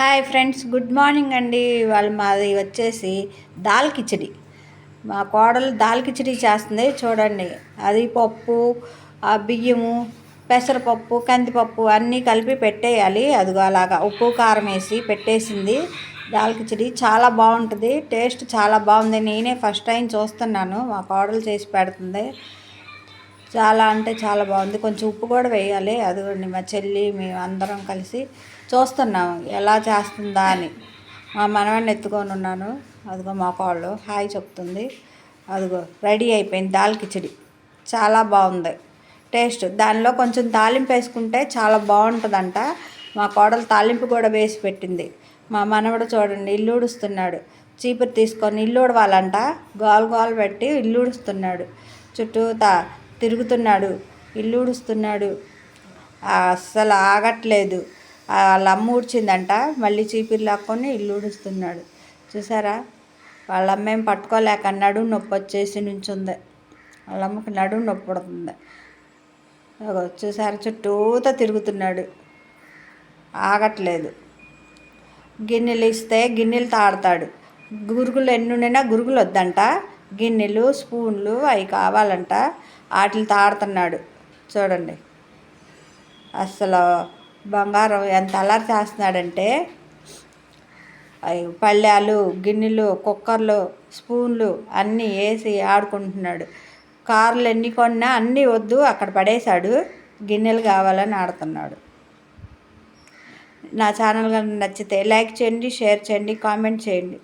Hi friends, good morning అండి. వాళ్ళు మాది వచ్చేసి దాల్ కిచిడి. మా కోడలు దాల్ కిచిడి చేస్తుంది చూడండి. అది పప్పు, బియ్యము, పెసరపప్పు, కందిపప్పు అన్నీ కలిపి పెట్టేయాలి. అదిగో అలాగా ఉప్పు కారం వేసి పెట్టేసింది. దాల్ కిచిడి చాలా బాగుంటుంది, టేస్ట్ చాలా బాగుంది. నేనే ఫస్ట్ టైం చూస్తున్నాను, మా కోడలు చేసి పెడుతుంది. చాలా అంటే చాలా బాగుంది. కొంచెం ఉప్పు కూడా వేయాలి. అదిగోండి మా చెల్లి మేము అందరం కలిసి చూస్తున్నాము ఎలా చేస్తుందా అని. మా మనవాడిని ఎత్తుకొని ఉన్నాను. అదిగో మా కోళ్ళు హాయ్ చెప్తుంది. అదిగో రెడీ అయిపోయింది దాల్ కిచిడి. చాలా బాగుంది టేస్ట్. దానిలో కొంచెం తాలింపు వేసుకుంటే చాలా బాగుంటుందంట. మా కోడలు తాలింపు కూడా వేసి పెట్టింది. మా మనవడు చూడండి ఇల్లు ఊడుస్తున్నాడు. చీపురు తీసుకొని ఇల్లు ఊడవాలంట. గోలు గోలు పెట్టి ఇల్లు ఊడుస్తున్నాడు. చుట్టూతా తిరుగుతున్నాడు, ఇల్లు ఊడుస్తున్నాడు. అస్సలు ఆగట్లేదు. వాళ్ళ అమ్మ ఊడ్చిందంట, మళ్ళీ చీపిరి లాక్కొని ఇల్లు ఊడుస్తున్నాడు. చూసారా, వాళ్ళ అమ్మేం పట్టుకోలేక నడుము నొప్పి వచ్చేసి నుంచుంది. వాళ్ళ అమ్మకి నడుము నొప్పి పడుతుంది. చూసారా, చుట్టూతా తిరుగుతున్నాడు, ఆగట్లేదు. గిన్నెలు ఇస్తే గిన్నెలు తాడతాడు. గురుగులు ఎన్ని ఉండినా గురుగులు వద్దంట. గిన్నెలు, స్పూన్లు అవి కావాలంట. వాటిని తాడుతున్నాడు చూడండి. అసలు బంగారం ఎంత అల్లరి చేస్తున్నాడంటే, అవి పళ్ళాలు, గిన్నెలు, కుక్కర్లు, స్పూన్లు అన్నీ వేసి ఆడుకుంటున్నాడు. కార్లు ఎన్ని కొన్నా అన్నీ వద్దు అక్కడ పడేశాడు. గిన్నెలు కావాలని ఆడుతున్నాడు. నా ఛానల్ కనుక నచ్చితే లైక్ చేయండి, షేర్ చేయండి, కామెంట్ చేయండి.